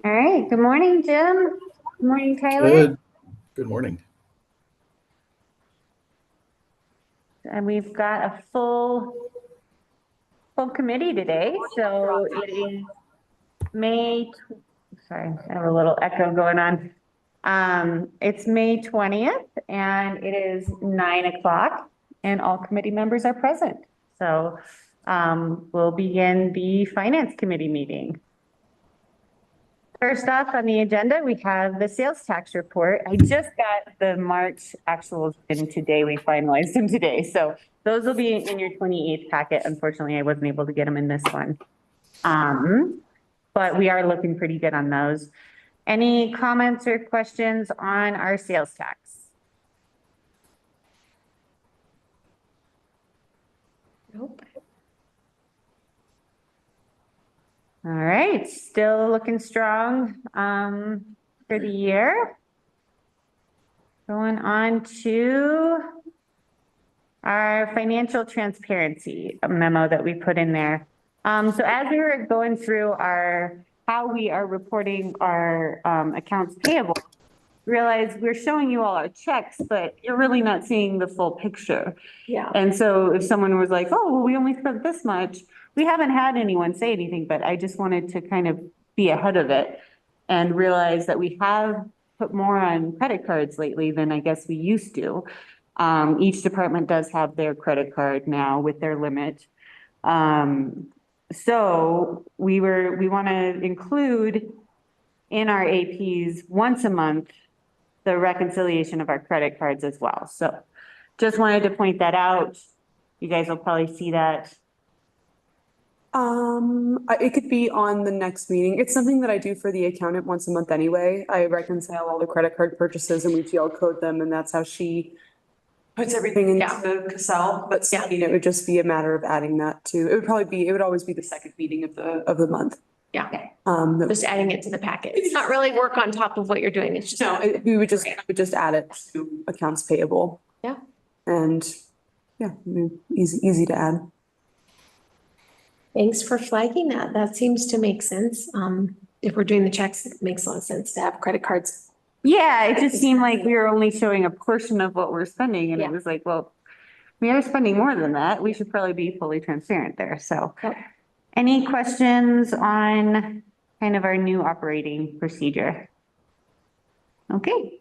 All right. Good morning, Jim. Good morning, Tyler. Good morning. And we've got a full committee today. So it is sorry, I have a little echo going on. It's May 20th and it is 9 o'clock and all committee members are present. So we'll begin the finance committee meeting. First off on the agenda, we have the sales tax report. I just got the March actuals in today. We finalized them today. So those will be in your 28th packet. Unfortunately, I wasn't able to get them in this one. But we are looking pretty good on those. Any comments or questions on our sales tax? Nope. All right, still looking strong for the year. Going on to our financial transparency memo that we put in there. So as we were going through how we are reporting our accounts payable, realize we're showing you all our checks, but you're really not seeing the full picture. Yeah. And so if someone was like, oh, well, we only spent this much, we haven't had anyone say anything, but I just wanted to kind of be ahead of it and realize that we have put more on credit cards lately than I guess we used to. Each department does have their credit card now with their limit. So we want to include in our APs once a month the reconciliation of our credit cards as well. So just wanted to point that out. You guys will probably see that. It could be on the next meeting. It's something that I do for the accountant once a month anyway. I reconcile all the credit card purchases and we GL code them, and that's how she puts everything into Cassell. But Yeah. it would just be a matter of adding that to, it would always be the second meeting of the month. Yeah. Just Just adding it to the packet. It's not really work on top of what you're doing. It's just. no, we would just add it to accounts payable. Yeah. And easy to add. Thanks for flagging that. That seems to make sense. If we're doing the checks, it makes a lot of sense to have credit cards. Yeah, it just seemed like we were only showing a portion of what we're spending. And it was like, well, we are spending more than that. We should probably be fully transparent there. So any questions on kind of our new operating procedure? Okay.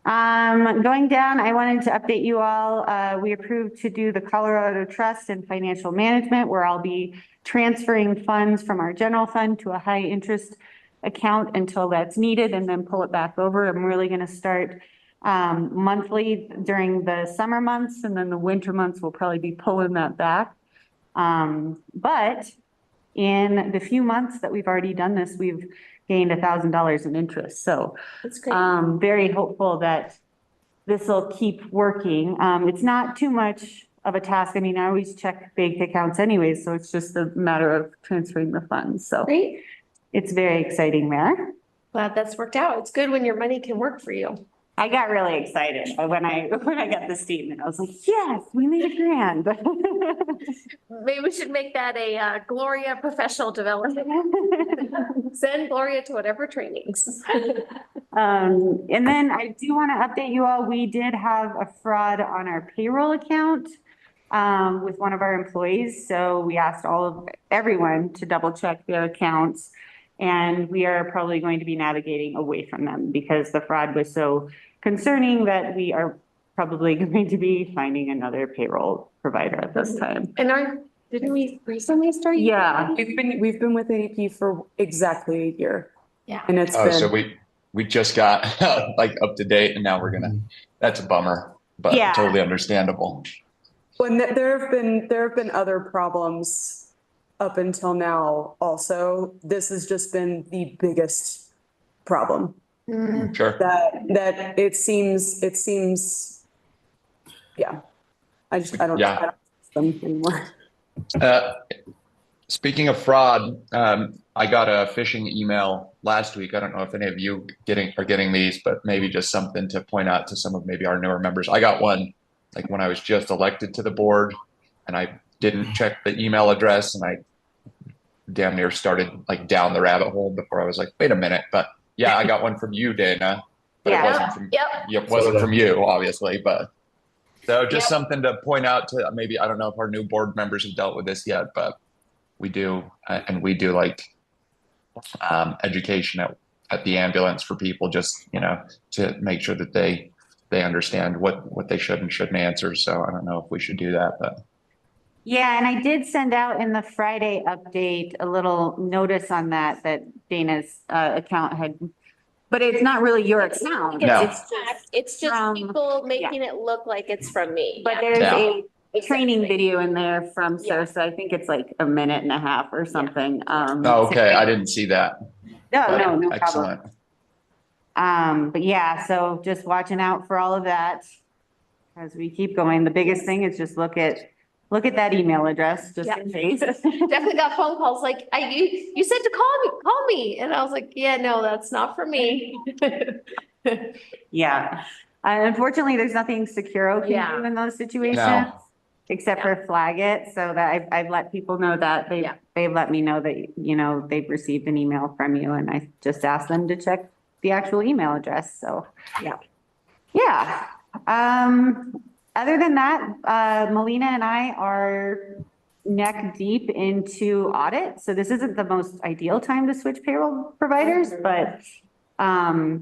Going down, I wanted to update you all. We approved to do the Colorado Trust and Financial Management, where I'll be transferring funds from our general fund to a high interest account until that's needed and then pull it back over. I'm really going to start monthly during the summer months, and then the winter months we'll probably be pulling that back. But in the few months that we've already done this, we've gained $1,000 in interest. So That's great. very hopeful that this will keep working. It's not too much of a task. I mean, I always check bank accounts anyways, so it's just a matter of transferring the funds. So Great. it's very exciting there. Glad that's worked out. It's good when your money can work for you. I got really excited when I got the statement. I was like, yes, we made $1,000. Maybe we should make that a Gloria professional development. Send Gloria to whatever trainings. And then I do want to update you all. We did have a fraud on our payroll account with one of our employees. So we asked everyone to double check their accounts. And we are probably going to be navigating away from them because the fraud was so concerning that we are probably going to be finding another payroll provider at this time. And didn't we recently start? Yeah. We've been with ADP for exactly a year. Yeah. And it's So we just got like up to date, and now that's a bummer, but totally understandable. When there have been other problems up until now also. This has just been the biggest problem. Mm-hmm. Sure. That it seems, yeah. I don't them anymore. Speaking of fraud, I got a phishing email last week. I don't know if any of you are getting these, but maybe just something to point out to some of maybe our newer members. I got one like when I was just elected to the board, and I didn't check the email address, and I damn near started like down the rabbit hole before I was like, wait a minute. But yeah, I got one from you, Dana. But it Yeah. wasn't from, Yep. it wasn't from you, obviously, but. So just Yep. something to point out to maybe, I don't know if our new board members have dealt with this yet, but we do, and we do like education at the ambulance for people, just, to make sure that they understand what they should and shouldn't answer. So I don't know if we should do that, but. Yeah, and I did send out in the Friday update a little notice on that Dana's account had, but it's not really your account. No. It's just From- people making it look like it's from me. But Yeah. there's Yeah. a training video in there from Yeah. Sosa. I think it's like a minute and a half or something. Oh, okay, I didn't see that. No, but no problem. excellent. But yeah, so just watching out for all of that as we keep going. The biggest thing is just look at that email address, just in case. Definitely got phone calls like, you said to call me. And I was like, yeah, no, that's not for me. Yeah. Unfortunately, there's nothing Securo can Yeah. do in those situations. No. Except for flag it, so that I've let people know that Yeah. they've let me know that, they've received an email from you, and I just asked them to check the actual email address, so. Yeah. Yeah, other than that, Melina and I are neck deep into audit, so this isn't the most ideal time to switch payroll providers, but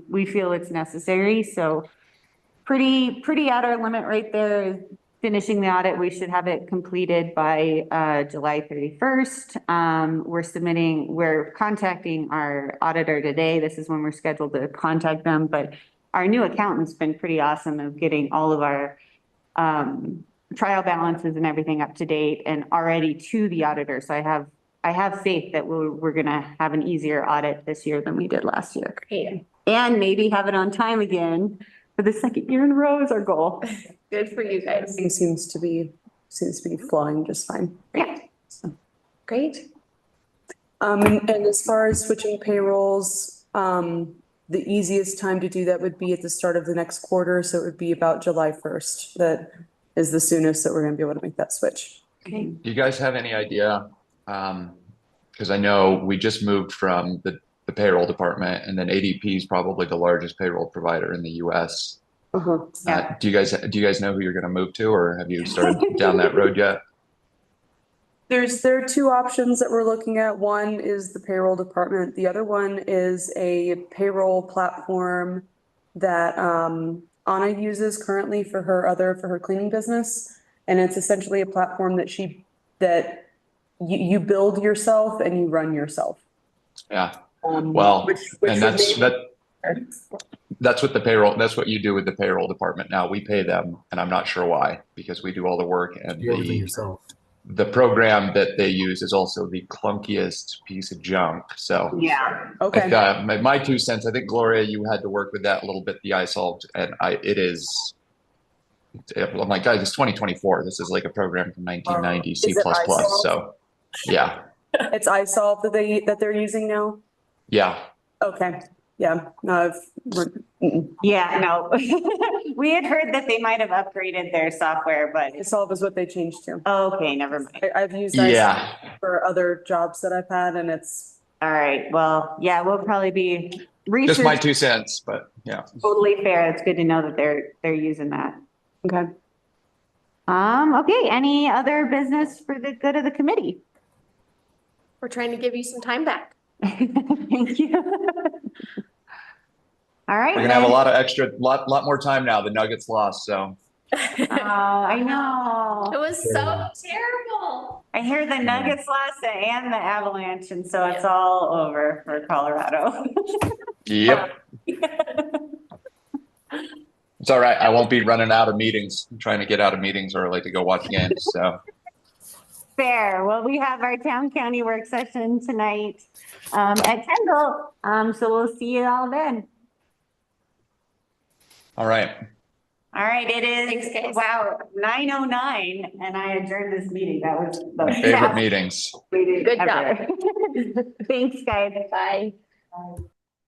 we feel it's necessary, so pretty at our limit right there. Finishing the audit, we should have it completed by July 31st. We're contacting our auditor today. This is when we're scheduled to contact them, but our new accountant's been pretty awesome of getting all of our trial balances and everything up to date and already to the auditor. So I have faith that we're gonna have an easier audit this year than we did last year. Great. And maybe have it on time again for the second year in a row is our goal. Good for you guys. Everything seems to be flowing just fine. Yeah. Great. And as far as switching payrolls, the easiest time to do that would be at the start of the next quarter, so it would be about July 1st. That is the soonest that we're gonna be able to make that switch. Okay. Do you guys have any idea? Because I know we just moved from the payroll department, and then ADP is probably the largest payroll provider in the US. Yeah. Do you guys know who you're going to move to, or have you started down that road yet? There are two options that we're looking at. One is the payroll department. The other one is a payroll platform that Anna uses currently for her cleaning business. And it's essentially a platform that you build yourself and you run yourself. Yeah. Well, which and would that's what you do with the payroll department. Now we pay them, and I'm not sure why, because we do all the work, and Do everything yourself. the program that they use is also the clunkiest piece of junk. So Yeah. Okay. my 2 cents. I think Gloria, you had to work with that a little bit. The iSolved, and I'm like, guys, it's 2024. This is like a program from 1990, C++. Is it iSolved? So, yeah, It's iSolved that they're using now? yeah. Okay, yeah, no, Yeah, no. We had heard that they might have upgraded their software, but iSolve is what they changed to. okay, never mind. I've used iSolve Yeah. for other jobs that I've had and it's, All right, well, yeah, we'll probably be Just my research 2 cents, but yeah. totally fair. It's good to know that they're using that. okay. Okay, any other business for the good of the committee? We're trying to give you some time back. Thank you. All right. We're gonna have a then. lot more time now. The Nuggets lost, so Oh, I know. It was so terrible. I hear the Nuggets lost and the Avalanche, and so it's all over for Colorado. yep. It's all right. I won't be running out of meetings. I'm trying to get out of meetings early to go watch games. So Fair. Well, we have our town county work session tonight at Kendall. So we'll see you all then. all right. All right, it Thanks, is, guys. wow, 9:09 and I adjourned this meeting. That was the My favorite best meetings. meeting Good ever. Thanks, guys. Bye.